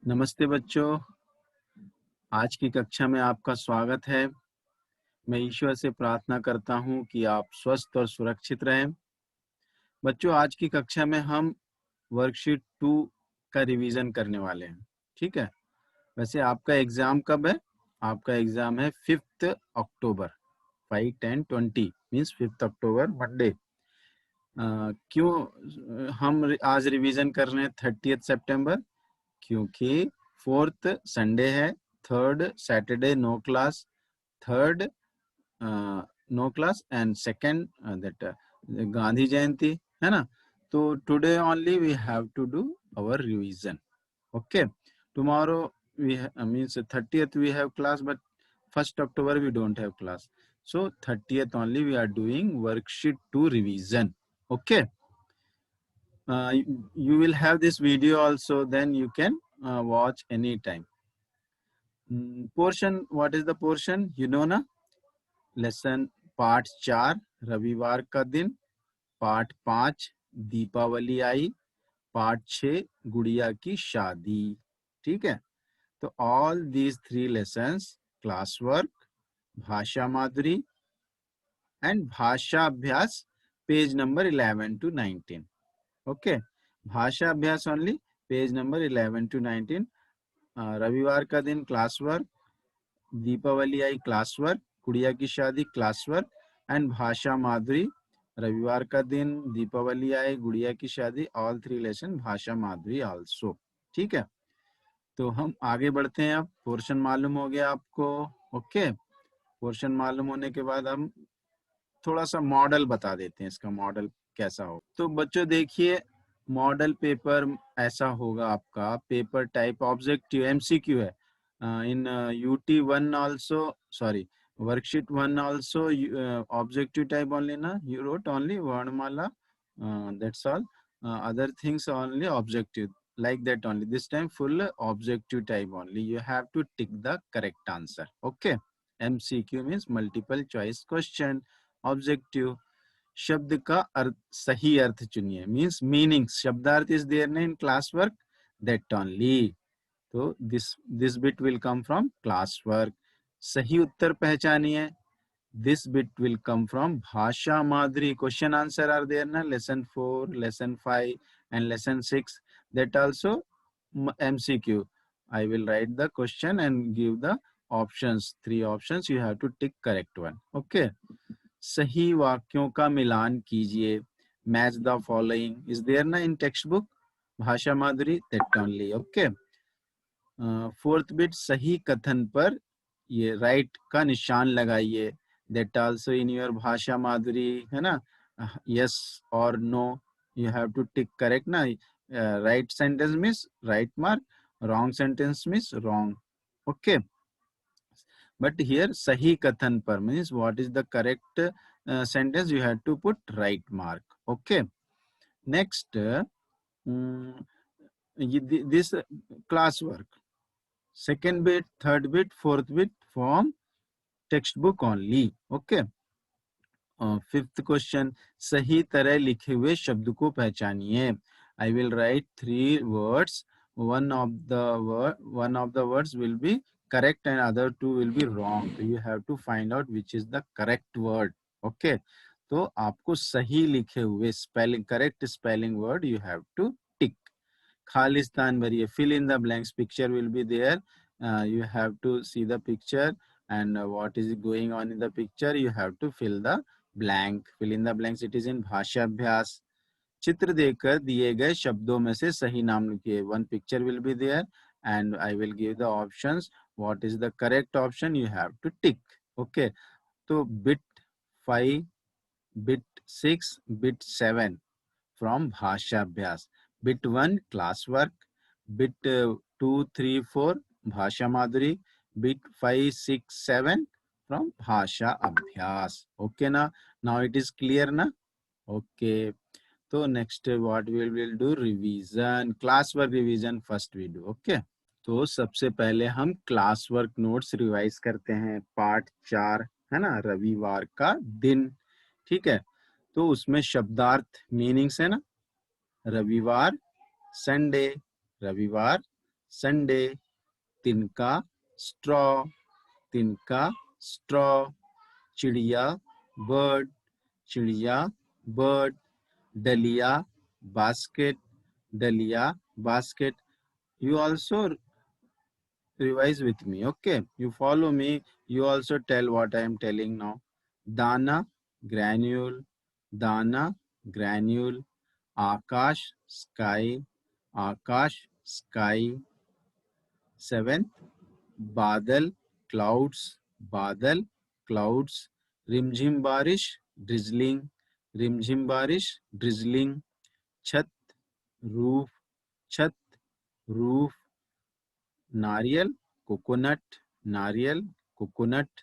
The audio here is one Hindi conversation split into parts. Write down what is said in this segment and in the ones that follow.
नमस्ते बच्चों, आज की कक्षा में आपका स्वागत है। मैं ईश्वर से प्रार्थना करता हूं कि आप स्वस्थ और सुरक्षित रहें। बच्चों, आज की कक्षा में हम वर्कशीट 2 का रिवीजन करने वाले हैं। ठीक है। वैसे आपका एग्जाम कब है? आपका एग्जाम है 5 अक्टूबर, 5, 10, 20 मीन्स 5 अक्टूबर मंडे। क्यों हम आज रिवीजन कर रहे हैं 30 सितंबर? क्योंकि 4th संडे है, 3rd Saturday no class, 3rd no class and 2nd that Gandhi Jayanti है ना। तो today only we have to do our revision. Okay, tomorrow we means 30th we have class, but 1st October we don't have class. So 30th only we are doing worksheet 2 revision. Okay. You will have this video also, then you can watch anytime. Portion, what is the portion? You know na? Lesson part 4 रविवार का दिन, पार्ट 5 दीपावली आई, पार्ट 6 गुड़िया की शादी. ठीक है. तो all these 3 lessons, class work, भाषा माधुरी एंड भाषा अभ्यास, पेज नंबर 11 to 19. ओके. भाषा अभ्यास ओनली पेज नंबर 11 to 19. रविवार का दिन क्लास वर्क, दीपावली आई क्लास वर्क, गुड़िया की शादी क्लास वर्क एंड भाषा माधुरी रविवार का दिन, दीपावली आई, गुड़िया की शादी, ऑल 3 लेसन भाषा माधुरी आल्सो. ठीक है. तो हम आगे बढ़ते हैं. अब पोर्शन मालूम हो गया आपको. ओके. पोर्शन मालूम होने के बाद हम थोड़ा सा मॉडल बता देते हैं, इसका मॉडल कैसा हो. तो बच्चों देखिए, मॉडल पेपर ऐसा होगा आपका. पेपर टाइप ऑब्जेक्टिव एमसीक्यू है. In UT 1 also, sorry, worksheet 1 also objective type only ना. यू रोट ओनली वर्णमाला, that's all. other things only objective, like that only. This time full objective type only. You have to tick the correct answer. Okay. MCQ means multiple choice question. ऑब्जेक्टिव, शब्द का अर्थ, सही अर्थ चुनिए, मीन्स मीनिंग. शब्दार्थ is there in class work, that only. तो this bit will come from class work. सही उत्तर पहचानिए, this bit will come from Bhasha Madhuri. Question answer are there ना, lesson 4, lesson 5 and lesson 6. That also MCQ. I will write the question and give the options. 3 options, you have to tick correct one. Okay. सही वाक्यों का मिलान कीजिए. Match the following is there ना in textbook, Bhasha Madhuri, that only. Okay. 4th bit, सही कथन पर ये राइट का निशान लगाइए. दैट आल्सो इन योर भाषा माधुरी है ना. यस और no, you have to tick correct ना. Right sentence means right mark, wrong sentence means wrong. Okay. But here sahi kathan par means what is the correct sentence, you have to put right mark. Okay. Next, this class work, second bit, third bit, fourth bit from textbook only. Okay. 5th question, सही तरह लिखे हुए शब्द को पहचानिए. I will write 3 words. One of the words will be correct and other 2 will be wrong. So you have to find out which is the correct word. Okay. तो आपको सही लिखे हुए spelling, correct spelling word you have to tick. Khalistan भरिए, fill in the blanks. Picture will be there. You have to see the picture and what is going on in the picture. You have to fill the blank. Fill in the blanks. It is in भाषा अभ्यास. चित्र देकर दिए गए शब्दों में से सही नाम लिखिए. One picture will be there and I will give the options. What is the correct option? You have to tick. Okay. तो bit 5, bit 6, bit 7 from भाषा अभ्यास. Bit 1 class work, bit 2, 3, 4 भाषा माधुरी, bit 5, 6, 7 from भाषा अभ्यास. Okay ना? Now it is clear ना? Okay. तो next what we will do, revision, class work revision first we do. Okay. तो सबसे पहले हम क्लास वर्क नोट्स रिवाइज करते हैं. पार्ट 4 है ना, रविवार का दिन. ठीक है. तो उसमें शब्दार्थ मीनिंग्स है ना. रविवार, संडे, रविवार, संडे, तिनका स्ट्रॉ, तिनका स्ट्रॉ, चिड़िया बर्ड, चिड़िया बर्ड, डलिया बास्केट, डलिया basket. You also revise with me, okay? You follow me, you also tell what I am telling now. Dana, granule, dana, granule, akash, sky, akash, sky. Seventh, badal, clouds, badal, clouds, rimjhim barish, drizzling, rimjhim barish, drizzling. Chhat, roof, छत, रूफ, नारियल, कोकोनट, नारियल, कोकोनट,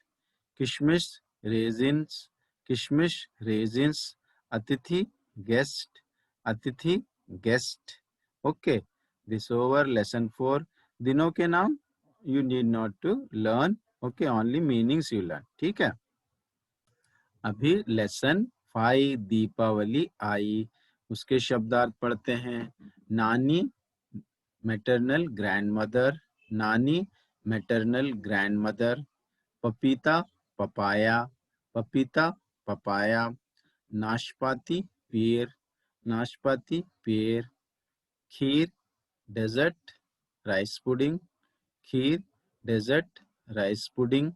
किशमिश, रेजिन्स, किशमिश, रेजिन्स, अतिथि, गेस्ट, अतिथि, guest. Okay, this over lesson 4. दिनों के नाम you need not to learn, okay, only meanings you learn. ठीक है. अभी लेसन 5 दीपावली आई, उसके शब्दार्थ पढ़ते हैं. नानी मैटरनल ग्रैंडमदर, नानी मैटरनल ग्रैंडमदर. पपीता पपाया, पपीता पपाया. नाशपाती पेड़, नाशपाती पेड़. खीर डेजर्ट राइस पुडिंग, खीर डेजर्ट राइस पुडिंग.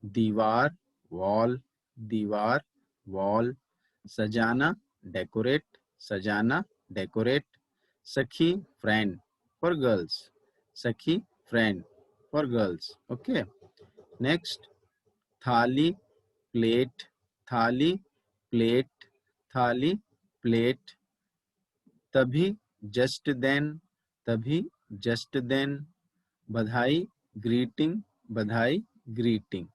दीवार वॉल, दीवार वॉल. सजाना डेकोरेट, सजाना डेकोरेट. सखी फ्रेंड फॉर गर्ल्स, सखी friend for girls. Okay. Next, थाली प्लेट, थाली प्लेट, थाली प्लेट. तभी जस्ट देन, तभी जस्ट देन. बधाई ग्रीटिंग, बधाई ग्रीटिंग.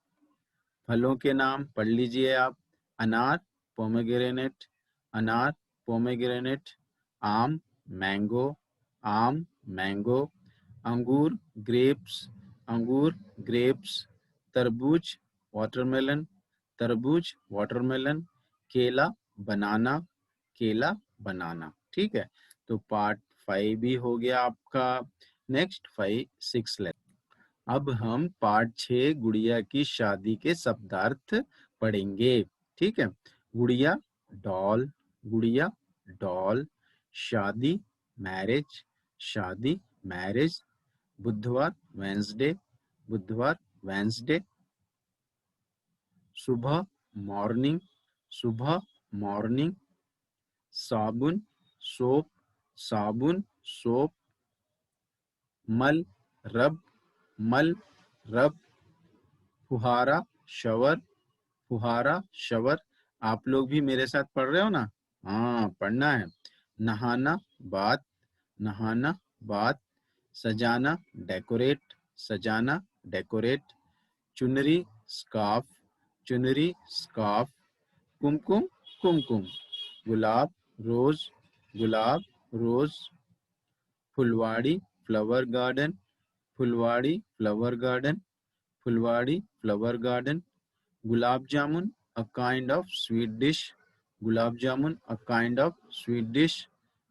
फलों के नाम पढ़ लीजिए आप. अनार पोमेग्रेनेट, अनार पोमेग्रेनेट. आम मैंगो, आम मैंगो. अंगूर ग्रेप्स, अंगूर ग्रेप्स. तरबूज वाटरमेलन, तरबूज वाटरमेलन. केला बनाना, केला बनाना. ठीक है. तो पार्ट 5 भी हो गया आपका. Next 5, 6 lesson. अब हम पार्ट 6 गुड़िया की शादी के शब्दार्थ पढ़ेंगे. ठीक है. गुड़िया डॉल, गुड़िया डॉल. शादी मैरिज, शादी मैरिज. बुधवार वेंसडे, बुधवार वेंसडे. सुबह मॉर्निंग, सुबह मॉर्निंग. साबुन सोप, साबुन सोप. मल रब, मल रब. फुहारा शवर, फुहारा शवर. आप लोग भी मेरे साथ पढ़ रहे हो ना? हाँ, पढ़ना है. नहाना बाथ, नहाना बाथ. सजाना डेकोरेट, सजाना डेकोरेट. चुनरी स्कार्फ, चुनरी स्कार्फ. कुमकुम कुमकुम. गुलाब रोज, गुलाब रोज. फुलवाड़ी फ्लावर गार्डन, फुलवाड़ी फ्लावर गार्डन, फुलवाड़ी flower garden. Gulab jamun a kind of sweet dish, gulab jamun a kind of sweet dish.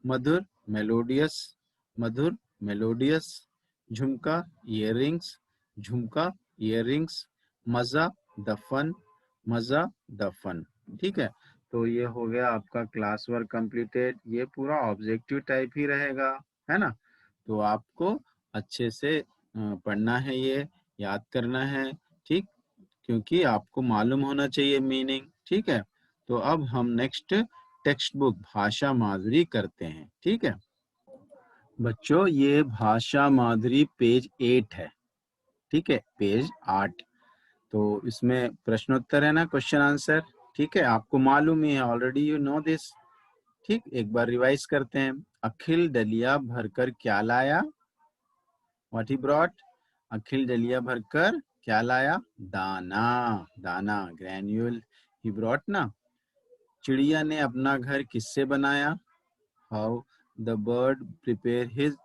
Madhur melodious, Madhur melodious. झुमका earrings, झुमका earrings. मजा the fun, मजा the fun. ठीक है. तो ये हो गया आपका क्लास वर्क कंप्लीटेड. ये पूरा ऑब्जेक्टिव टाइप ही रहेगा, है ना? तो आपको अच्छे से पढ़ना है, ये याद करना है. ठीक, क्योंकि आपको मालूम होना चाहिए मीनिंग. ठीक है. तो अब हम नेक्स्ट टेक्स्ट बुक भाषा माधुरी करते हैं. ठीक है बच्चों, ये भाषा माधुरी पेज 8 है. ठीक है, पेज 8. तो इसमें प्रश्नोत्तर है ना, क्वेश्चन आंसर. ठीक है, आपको मालूम ही है, ऑलरेडी यू नो दिस. ठीक, एक बार रिवाइज करते हैं. अखिल डलिया भरकर क्या लाया? What he brought? अखिल डलिया भरकर क्या लाया? दाना, दाना ग्रैन्यूल ही ब्रॉट ना. चिड़िया ने अपना घर किससे बनाया? How the bird prepare his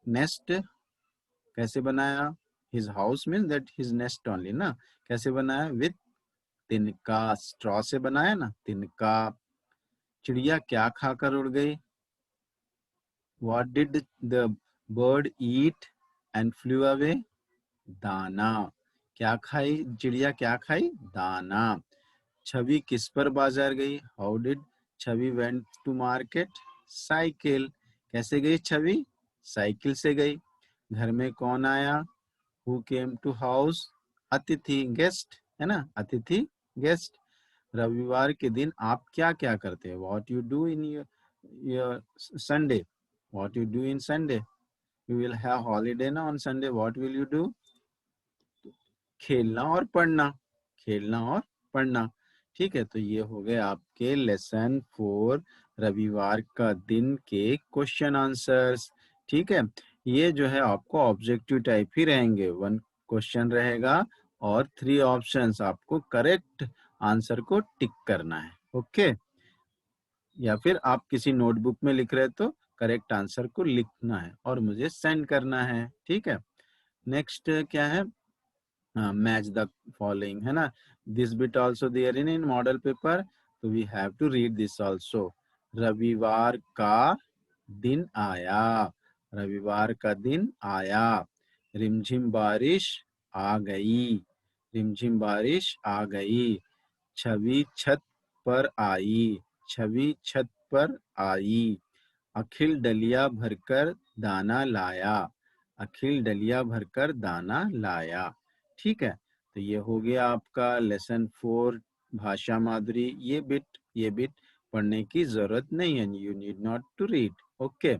nest. कैसे बनाया? His house means that his nest only ना. कैसे बनाया? विथ तिनका, स्ट्रॉ से बनाया ना, तिनका. चिड़िया क्या खाकर उड़ गई? What did the bird eat and flu away, दाना। क्या खाई चिड़िया, क्या खाई, दाना। छवि किस पर बाजार गई, how did Chhavi went to market, cycle. कैसे गई छवि, साइकिल से गई। घर में कौन आया, हु केम टू हाउस, अतिथि, गेस्ट, है ना, अतिथि, गेस्ट। रविवार के दिन आप क्या क्या करते हैं, what you do in your Sunday, what you do in Sunday, you will have holiday ना on Sunday, what will you do, खेलना और पढ़ना, खेलना और पढ़ना। ठीक है, तो ये हो गए आपके लेसन 4 रविवार का दिन के क्वेश्चन आंसर्स। ठीक है, ये जो है आपको ऑब्जेक्टिव टाइप ही रहेंगे, 1 क्वेश्चन रहेगा और 3 ऑप्शंस, आपको करेक्ट आंसर को टिक करना है। ओके, या फिर आप किसी नोटबुक में लिख रहे तो करेक्ट आंसर को लिखना है और मुझे सेंड करना है। ठीक है, नेक्स्ट क्या है, मैच द फॉलोइंग, है ना, this bit also there in model paper, तो we have to read this also. रविवार का दिन आया, रविवार का दिन आया। रिमझिम बारिश आ गई, रिमझिम बारिश आ गई। छवि छत पर आई, छवि छत पर आई। अखिल डलिया भरकर दाना लाया, अखिल डलिया भरकर दाना लाया। ठीक है, तो ये हो गया आपका लेसन 4 भाषा माधुरी। ये बिट पढ़ने की जरूरत नहीं है, you need not to read. Okay,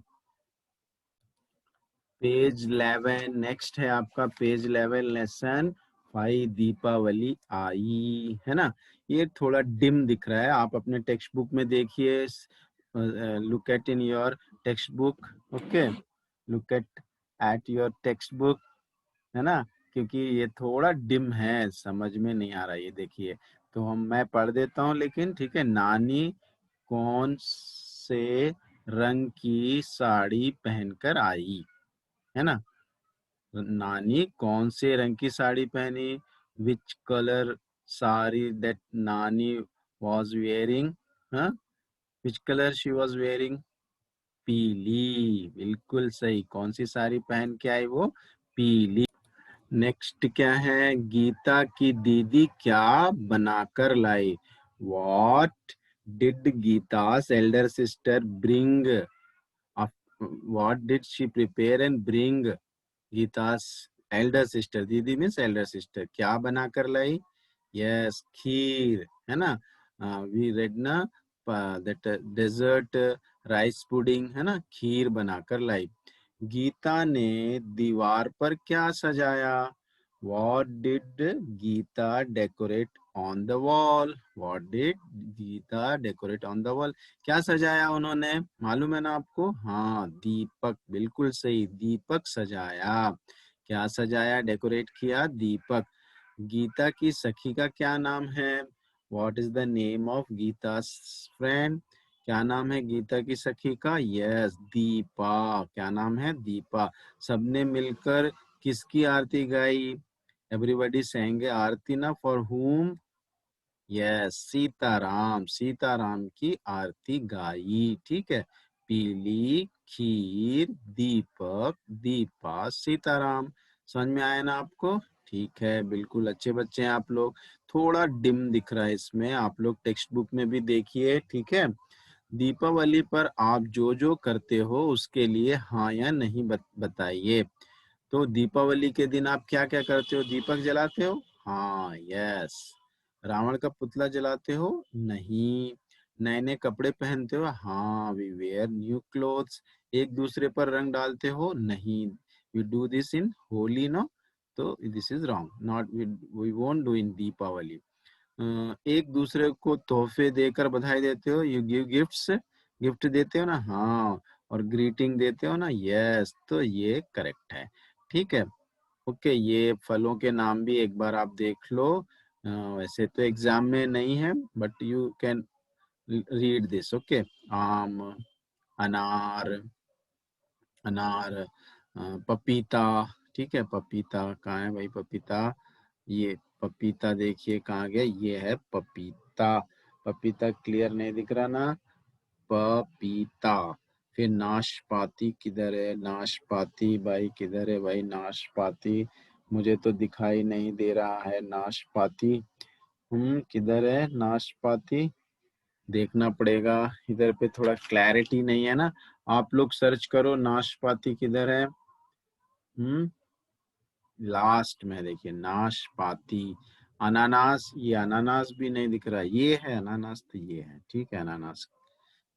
page 11 next है आपका, पेज 11 लेसन 5 दीपावली आई, है ना। ये थोड़ा डिम दिख रहा है, आप अपने टेक्स्ट बुक में देखिए, look at in your text book. Okay, look at your text book, है ना, क्योंकि ये थोड़ा डिम है, समझ में नहीं आ रहा, ये देखिए। तो मैं पढ़ देता हूँ लेकिन, ठीक है। नानी कौन से रंग की साड़ी पहनकर आई, है ना, नानी कौन से रंग की साड़ी पहनी, विच कलर साड़ी दैट नानी वॉज वेयरिंग, हाँ, which colour she was wearing, पीली, बिल्कुल सही, कौन सी साड़ी पहन के आई वो, पीली। नेक्स्ट क्या है, गीता की दीदी क्या बनाकर लाई, what did Gita's elder sister bring, what did she prepare and bring, Gita's elder sister, दीदी मीन्स elder sister, क्या बनाकर लाई, यस, खीर, है ना, वी रेड ना, दैट डेजर्ट राइस पुडिंग, है ना, खीर बनाकर लाई। गीता ने दीवार पर क्या सजाया, what did Geeta decorate on the wall, what did Geeta decorate on the wall, क्या सजाया उन्होंने, मालूम है ना आपको, हाँ, दीपक, बिल्कुल सही, दीपक सजाया। क्या सजाया, डेकोरेट किया, दीपक। गीता की सखी का क्या नाम है, what is the name of Geeta friend, क्या नाम है गीता की सखी का, यस, दीपा, क्या नाम है, दीपा। सबने मिलकर किसकी आरती गाई, एवरीबॉडी सेंगे आरती ना, फॉर हुम, यस, सीताराम, सीताराम की आरती गाई। ठीक है, पीली, खीर, दीपक, दीपा, सीताराम। समझ में आया ना आपको, ठीक है, बिल्कुल अच्छे बच्चे हैं आप लोग। थोड़ा डिम दिख रहा है इसमें, आप लोग टेक्स्ट बुक में भी देखिए। ठीक है, दीपावली पर आप जो जो करते हो उसके लिए हाँ या नहीं बताइए। तो दीपावली के दिन आप क्या क्या करते हो, दीपक जलाते हो, हाँ, यस। रावण का पुतला जलाते हो, नहीं। नए नए कपड़े पहनते हो, हाँ, वी वेयर न्यू क्लोथ्स। एक दूसरे पर रंग डालते हो, नहीं, we do this in Holi, no, तो this is wrong, not, we won't do in Deepavali. एक दूसरे को तोहफे देकर बधाई देते हो, यू गिव गिफ्ट्स, गिफ्ट देते हो ना, हाँ, और ग्रीटिंग देते हो ना, यस, तो ये करेक्ट है। ठीक है, ओके, ये फलों के नाम भी एक बार आप देख लो, वैसे तो एग्जाम में नहीं है, but you can read this. Okay, आम, अनार, अनार, पपीता, ठीक है, पपीता कहाँ है भाई, पपीता, ये पपीता देखिए कहाँ गया, ये है पपीता, पपीता क्लियर नहीं दिख रहा ना, पपीता। फिर नाशपाती किधर है, नाशपाती भाई किधर है भाई, नाशपाती मुझे तो दिखाई नहीं दे रहा है नाशपाती। किधर है नाशपाती, देखना पड़ेगा, इधर पे थोड़ा क्लैरिटी नहीं है ना। आप लोग सर्च करो नाशपाती किधर है। लास्ट में देखिए नाशपाती। अनानास, ये अनानास भी नहीं दिख रहा, ये है अनानास, तो ये है, ठीक है अनानास।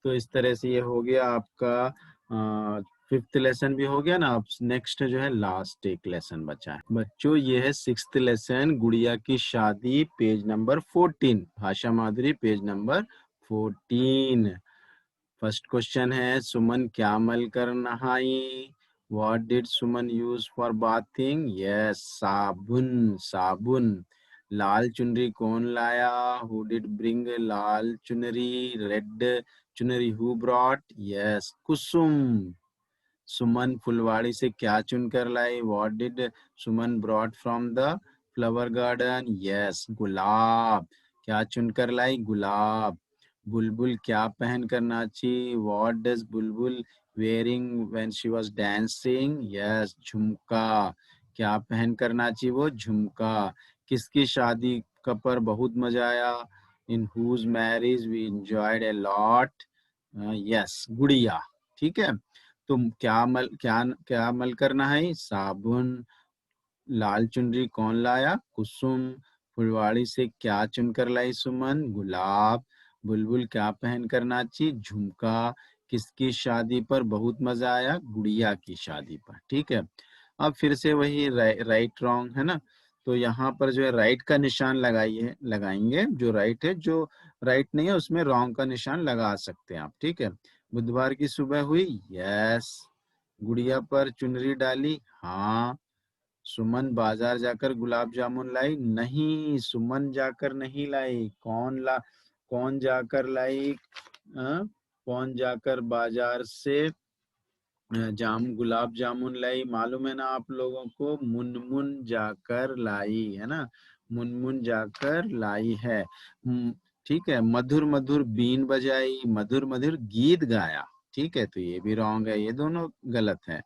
तो इस तरह से ये हो गया आपका फिफ्थ लेसन भी हो गया ना। अब नेक्स्ट जो है लास्ट एक लेसन बचा है बच्चों, ये है सिक्स्थ लेसन, गुड़िया की शादी, पेज नंबर 14, भाषा माधुरी पेज नंबर 14। फर्स्ट क्वेश्चन है, सुमन क्या मल कर नहाई। What did Suman use for bathing. Yes, साबुन, साबुन। लाल चुनरी कौन लाया। हु डिड ब्रिंग लाल चुनरी। रेड चुनरी who brought. Yes, Kusum. Suman फुलवाड़ी से क्या चुनकर लाई। What did Suman brought from the flower garden. Yes, गुलाब। क्या चुनकर लाई, गुलाब। बुलबुल क्या पहन कर नाची। व्हाट डज बुलबुल wearing when she was dancing. Yes, झुमका। क्या पहन कर नाची वो, झुमका। किसकी शादी का पर बहुत मजा आया। In whose marriage we enjoyed a lot. Yes, Gudiya. ठीक है, तुम क्या मल करना है, साबुन। लाल चुनरी कौन लाया, कुसुम। फुलवाड़ी से क्या चुनकर लाई, सुमन, गुलाब। बुलबुल क्या पहन कर नाची, झुमका। किसकी शादी पर बहुत मजा आया, गुड़िया की शादी पर। ठीक है, अब फिर से वही राइट रॉन्ग है ना। तो यहाँ पर जो है राइट का निशान लगाइए, लगाएंगे। जो राइट है, जो राइट नहीं है उसमें रॉन्ग का निशान लगा सकते हैं आप। ठीक है, बुधवार की सुबह हुई। यस। गुड़िया पर चुनरी डाली। हाँ। सुमन बाजार जाकर गुलाब जामुन लाई। नहीं, सुमन जाकर नहीं लाई। कौन जाकर लाई। कौन जाकर बाजार से गुलाब जामुन लाई, मालूम है ना आप लोगों को। मुनमुन जाकर लाई है ना, मुनमुन जाकर लाई है। ठीक है, मधुर मधुर बीन बजाई, मधुर मधुर गीत गाया। ठीक है, तो ये भी रॉन्ग है, ये दोनों गलत है।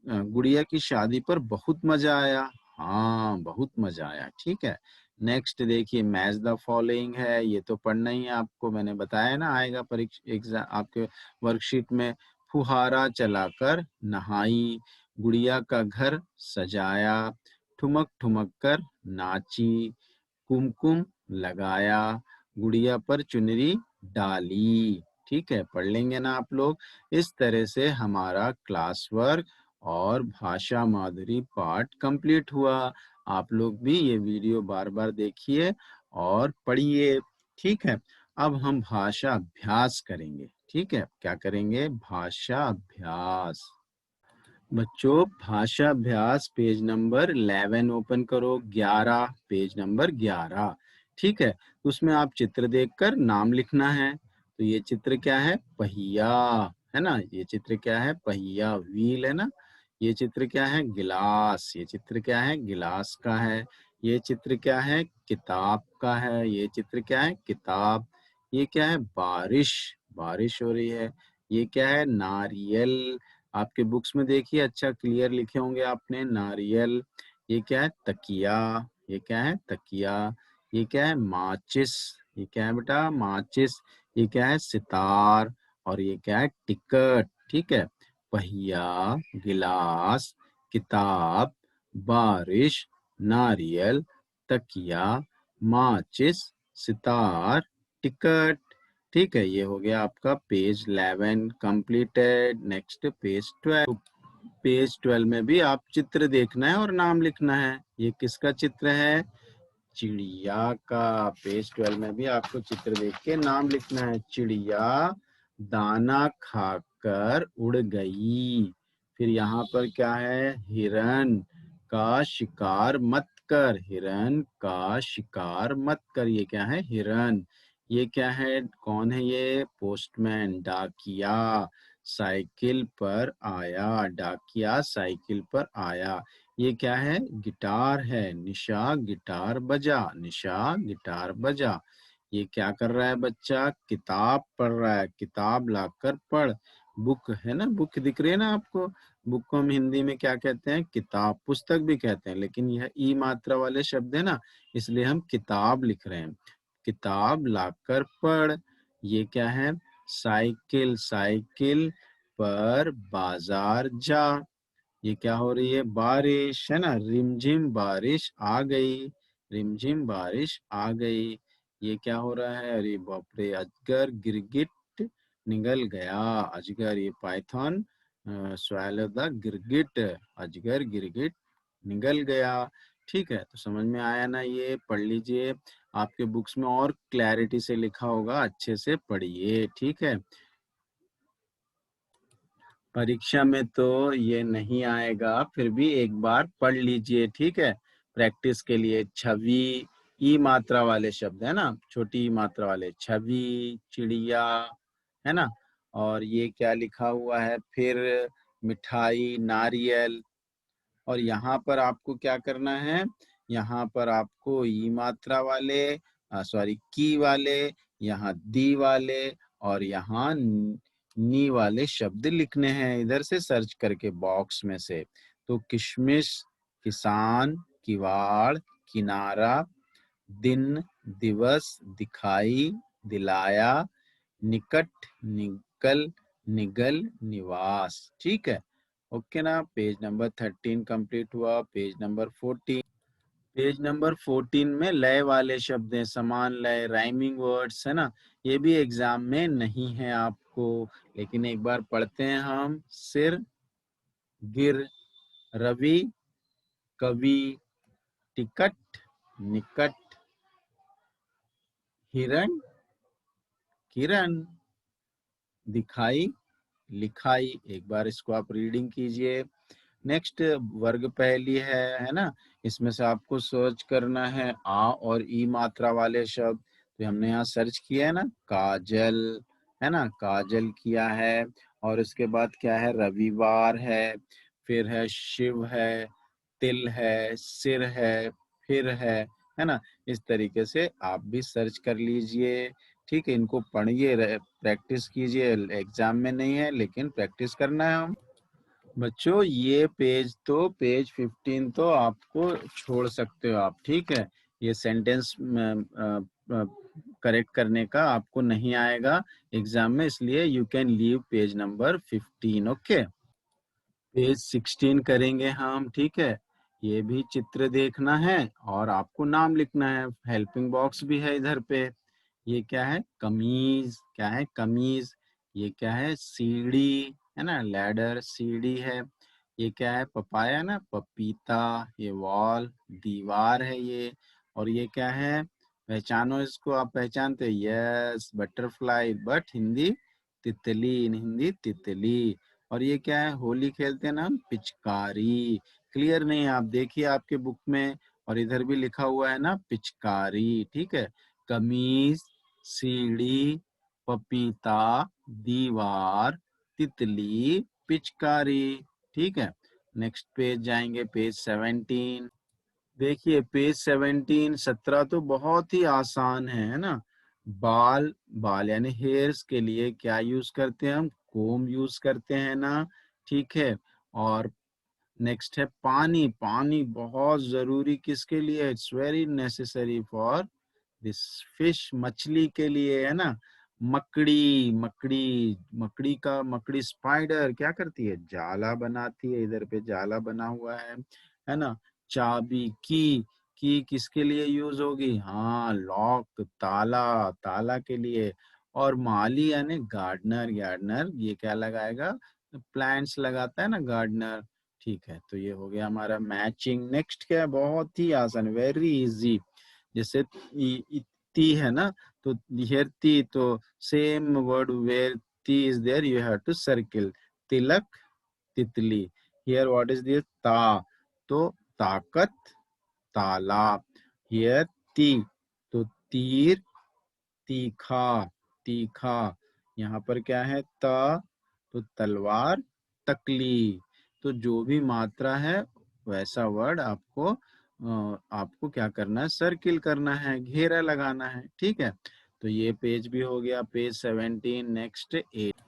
गुड़िया की शादी पर बहुत मजा आया। हाँ, बहुत मजा आया। ठीक है, नेक्स्ट देखिए, मैच द फॉलोइंग है, ये तो पढ़ना ही है आपको, मैंने बताया ना आएगा परीक्षा एग्जाम आपके वर्कशीट में। फुहारा चलाकर नहाई। गुड़िया का घर सजाया। ठुमक ठुमक कर नाची। कुमकुम लगाया। गुड़िया पर चुनरी डाली। ठीक है, पढ़ लेंगे ना आप लोग। इस तरह से हमारा क्लास वर्क और भाषा माधुरी पाठ कंप्लीट हुआ। आप लोग भी ये वीडियो बार बार देखिए और पढ़िए। ठीक है, अब हम भाषा अभ्यास करेंगे। ठीक है, क्या करेंगे, भाषा अभ्यास। बच्चों, भाषा अभ्यास पेज नंबर 11 ओपन करो। 11, पेज नंबर 11। ठीक है, उसमें आप चित्र देखकर नाम लिखना है। तो ये चित्र क्या है, पहिया है ना। ये चित्र क्या है, पहिया, व्हील है ना। ये चित्र क्या है, गिलास। ये चित्र क्या है, गिलास का है। ये चित्र क्या है, किताब का है। ये चित्र क्या है, किताब। ये क्या है, बारिश, बारिश हो रही है। ये क्या है, नारियल। आपके बुक्स में देखिए, अच्छा क्लियर लिखे होंगे आपने, नारियल। ये क्या है, तकिया। ये क्या है, तकिया। ये क्या है, माचिस। ये क्या है बेटा, माचिस। ये क्या है, सितार। और ये क्या है, टिकट। ठीक है, पहिया, गिलास, किताब, बारिश, नारियल, तकिया, माचिस, सितार, टिकट। ठीक है, ये हो गया आपका page 11 completed. Next page 12। Page 12 में भी आप चित्र देखना है और नाम लिखना है। ये किसका चित्र है, चिड़िया का। पेज 12 में भी आपको चित्र देख के नाम लिखना है। चिड़िया दाना खाकर उड़ गई। फिर यहाँ पर क्या है, हिरन का शिकार मत कर। हिरन का शिकार मत कर। ये क्या है, हिरन। ये क्या है, कौन है ये, पोस्टमैन। डाकिया साइकिल पर आया। डाकिया साइकिल पर आया। ये क्या है, गिटार है। निशा गिटार बजा। निशा गिटार बजा। ये क्या कर रहा है बच्चा, किताब पढ़ रहा है। किताब लाकर पढ़। बुक है ना, बुक दिख रही है ना आपको। बुक को हम हिंदी में क्या कहते हैं? किताब, पुस्तक भी कहते हैं, लेकिन यह ई मात्रा वाले शब्द है ना, इसलिए हम किताब लिख रहे हैं। किताब लाकर पढ़। ये क्या है? साइकिल, साइकिल पर बाजार जा। ये क्या हो रही है? बारिश है ना, रिमझिम बारिश आ गई, रिमझिम बारिश आ गई। ये क्या हो रहा है? अरे बाप रे, अजगर गिरगिट निगल गया। अजगर, ये पाइथन स्वैलो द गिरगिट, अजगर गिरगिट निगल गया। ठीक है, तो समझ में आया ना? ये पढ़ लीजिए, आपके बुक्स में और क्लैरिटी से लिखा होगा, अच्छे से पढ़िए। ठीक है, परीक्षा में तो ये नहीं आएगा, फिर भी एक बार पढ़ लीजिए। ठीक है, प्रैक्टिस के लिए। छवि, ई मात्रा वाले शब्द है ना, छोटी ई मात्रा वाले। छवि, चिड़िया है ना। और ये क्या लिखा हुआ है फिर? मिठाई, नारियल। और यहाँ पर आपको क्या करना है? यहाँ पर आपको ई मात्रा वाले, सॉरी की वाले, यहाँ दी वाले, और यहाँ नी वाले शब्द लिखने हैं, इधर से सर्च करके बॉक्स में से। तो किशमिश, किसान, किवाड़, किनारा, दिन, दिवस, दिखाई, दिलाया, निकट, निकल, निगल, निवास। ठीक है, ओके ना। पेज नंबर 13 कंप्लीट हुआ। Page number 14। पेज नंबर 14 में लय वाले शब्द हैं, समान लय, राइमिंग वर्ड्स है ना। ये भी एग्जाम में नहीं है आपको, लेकिन एक बार पढ़ते हैं हम। सिर, गिर, रवि, कवि, टिकट, निकट, हिरण, किरण, दिखाई, लिखाई। एक बार इसको आप रीडिंग कीजिए। नेक्स्ट वर्ग पहेली है ना। इसमें से आपको सर्च करना है आ और ई मात्रा वाले शब्द। तो हमने यहाँ सर्च किया है ना, काजल है ना, काजल किया है। और इसके बाद क्या है? रविवार है, फिर है शिव है, तिल है, सिर है, फिर है ना। इस तरीके से आप भी सर्च कर लीजिए। ठीक है, इनको पढ़िए, प्रैक्टिस कीजिए। एग्जाम में नहीं है, लेकिन प्रैक्टिस करना है हम बच्चों। ये पेज तो, पेज 15 तो आपको छोड़ सकते हो आप। ठीक है, ये सेंटेंस करेक्ट करने का आपको नहीं आएगा एग्जाम में, इसलिए you can leave page number 15। Okay, page 16 करेंगे हम। ठीक है, ये भी चित्र देखना है और आपको नाम लिखना है। हेल्पिंग बॉक्स भी है इधर पे। ये क्या है? कमीज, क्या है? कमीज। ये क्या है? सीढ़ी है ना, लैडर, सीढ़ी है। ये क्या है? पपाया ना, पपीता। ये वॉल, दीवार है ये। और ये क्या है? पहचानो इसको, आप पहचानते? यस, बटरफ्लाई, बट हिंदी तितली, इन हिंदी तितली। और ये क्या है? होली खेलते हैं ना हम, पिचकारी। क्लियर नहीं है? आप देखिए आपके बुक में, और इधर भी लिखा हुआ है ना, पिचकारी। ठीक है, कमीज, सीढ़ी, पपीता, दीवार, तितली, पिचकारी। ठीक है, नेक्स्ट पेज जाएंगे, पेज 17। देखिए पेज 17, 17 तो बहुत ही आसान है ना। बाल, बाल यानी हेयर्स के लिए क्या यूज करते हैं हम? कोम यूज करते हैं ना। ठीक है, और नेक्स्ट है पानी। पानी बहुत जरूरी किसके लिए? It's very necessary for this fish, मछली के लिए है ना। मकड़ी, मकड़ी, मकड़ी का, मकड़ी स्पाइडर क्या करती है? जाला बनाती है। इधर पे जाला बना हुआ है ना। चाबी, की किसके लिए यूज होगी? हाँ, लॉक, ताला, ताला के लिए। और माली यानी गार्डनर, गार्डनर ये क्या लगाएगा? प्लांट्स लगाता है ना गार्डनर। ठीक है, तो ये हो गया हमारा मैचिंग। नेक्स्ट क्या है? बहुत ही आसान, वेरी इजी। जैसे ती है ना, तो हियर ती, तो सेम वर्ड वेयर ती is there you have to circle. तिलक, तितली। Here what is this? ता, तो ताकत, तालाब। हियर ती, तो तीर, तीखा, तीखा। यहाँ पर क्या है? त, तो तलवार, तकली। तो जो भी मात्रा है वैसा वर्ड आपको क्या करना है? सर्किल करना है, घेरा लगाना है। ठीक है, तो ये पेज भी हो गया, पेज 17। नेक्स्ट 8।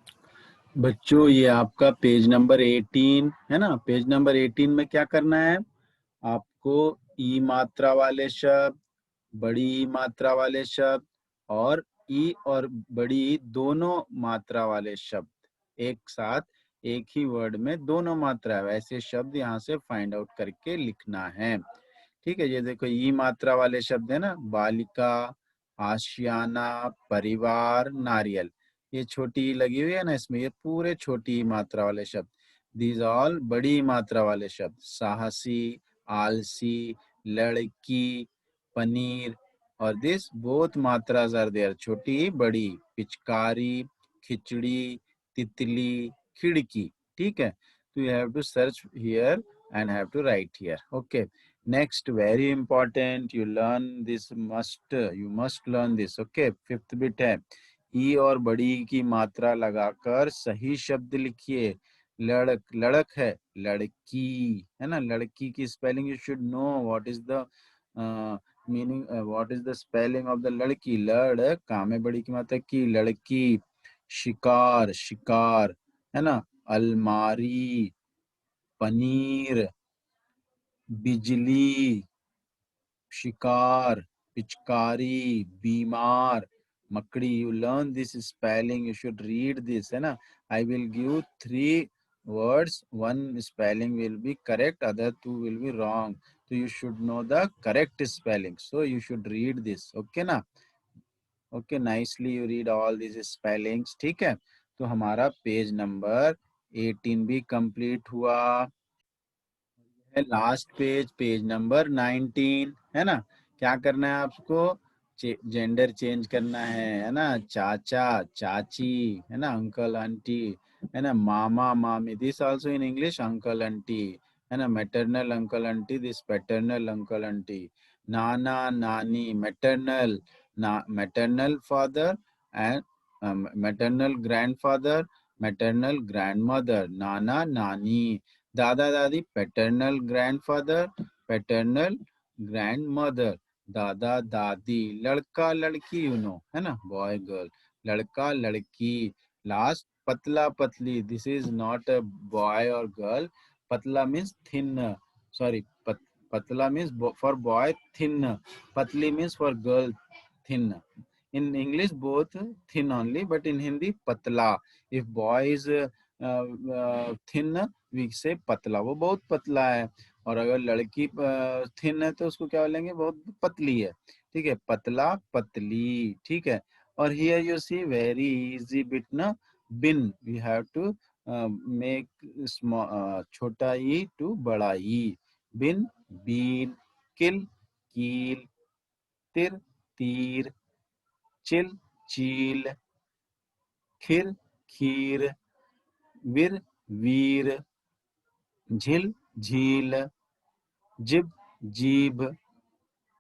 बच्चों ये आपका पेज नंबर 18 है ना। पेज नंबर 18 में क्या करना है आपको, ई मात्रा वाले शब्द, बड़ी ई मात्रा वाले शब्द और ई और बड़ी ई दोनों मात्रा वाले शब्द एक साथ एक ही वर्ड में दोनों मात्रा है वैसे शब्द यहाँ से फाइंड आउट करके लिखना है। ठीक है, ये देखो ई मात्रा वाले शब्द है ना, बालिका, आशियाना, परिवार, नारियल। ये छोटी ई लगी हुई है ना इसमें, ये पूरे छोटी ई मात्रा वाले शब्द। दीज ऑल बड़ी ई मात्रा वाले शब्द, साहसी, आलसी, लड़की, पनीर। और दिस बोथ मात्रास आर देयर, छोटी बड़ी, पिचकारी, खिचड़ी, तितली, खिड़की। ठीक है, तो you have to search here and have to write here. Okay, next, very important, you learn this, you must learn this. Okay, fifth bit है, ई और बड़ी की मात्रा लगाकर सही शब्द लिखिए। लड़क, लड़क है लड़की, है ना। लड़की की spelling you should know, what is the meaning, what is the spelling of the लड़की। लड़ का में बड़ी की मात्रा की, लड़की। शिकार, शिकार, है ना। अलमारी, पनीर, बिजली, शिकार, पिचकारी, बीमार, मकड़ी। You learn this spelling, you should read this, है ना। I will give 3 words, one spelling will be correct, other 2 will be wrong, so you should know the correct spelling, so you should read this, okay ना। okay, nicely you read all these spellings, ठीक है। तो हमारा पेज नंबर 18 भी कंप्लीट हुआ है। लास्ट पेज, पेज नंबर 19, है ना। क्या करना है आपको, जेंडर चेंज करना है ना। चाचा, चाची, है ना। अंकल, आंटी, है ना। मामा, मामी, this also in English uncle aunty, है ना। Maternal uncle aunty, this paternal uncle aunty. नाना, नानी, maternal, maternal father and maternal grandfather, maternal grandmother, नाना, नानी। दादा दादी, पैटर्नल ग्रैंडफादर, पैटर्नल ग्रैंडमदर। दादा दादी। लड़का लड़की, यू नो, है ना, बॉय गर्ल। लड़का लड़की। लास्ट, पतला पतली, this is not a boy और गर्ल। पतला मीन्स थिन, सॉरी, पतला मीन्स फॉर बॉय, थिन। पतली means for girl, thin. in English both thin only, but in Hindi patla. If boy is thin, we say patla, वो बहुत पतला है। और अगर लड़की थिन है तो उसको क्या बोलेंगे, बहुत पतली है। ठीक है, पतला पतली, ठीक है। और here you see very easy bit ना, बिन, वी हैव टू मेक छोटा ई टू बड़ा ई। बिन, बीन, किल, कील, तिर, तीर, चिल, चील, खिर, खीर, विर, वीर, झिल, झील, जिब, जीभ,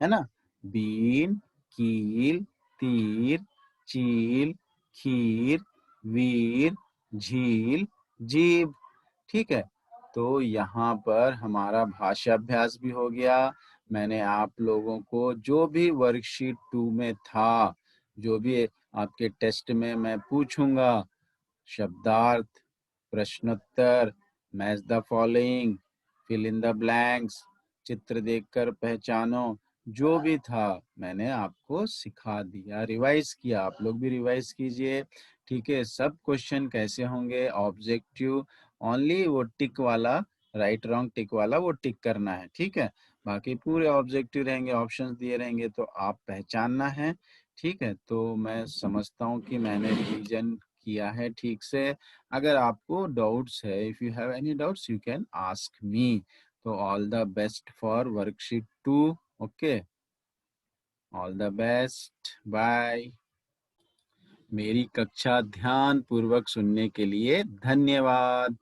है ना। बीन, कील, तीर, चील, खीर, वीर, झील, जीभ। ठीक है, तो यहाँ पर हमारा भाषा अभ्यास भी हो गया। मैंने आप लोगों को जो भी वर्कशीट 2 में था, जो भी आपके टेस्ट में मैं पूछूंगा, शब्दार्थ, प्रश्नोत्तर, match the following, fill in the blanks, चित्र देखकर पहचानो, जो भी था मैंने आपको सिखा दिया, रिवाइज किया। आप लोग भी रिवाइज कीजिए, ठीक है। सब क्वेश्चन कैसे होंगे, ऑब्जेक्टिव ओनली, वो टिक वाला, राइट रॉन्ग टिक वाला वो टिक करना है, ठीक है। बाकी पूरे ऑब्जेक्टिव रहेंगे, ऑप्शंस दिए रहेंगे, तो आप पहचानना है, ठीक है। तो मैं समझता हूँ कि मैंने रिवीजन किया है ठीक से। अगर आपको डाउट्स है, if you have any doubts you can ask me. तो all the best for worksheet 2, okay, all the best, bye. मेरी कक्षा ध्यान पूर्वक सुनने के लिए धन्यवाद।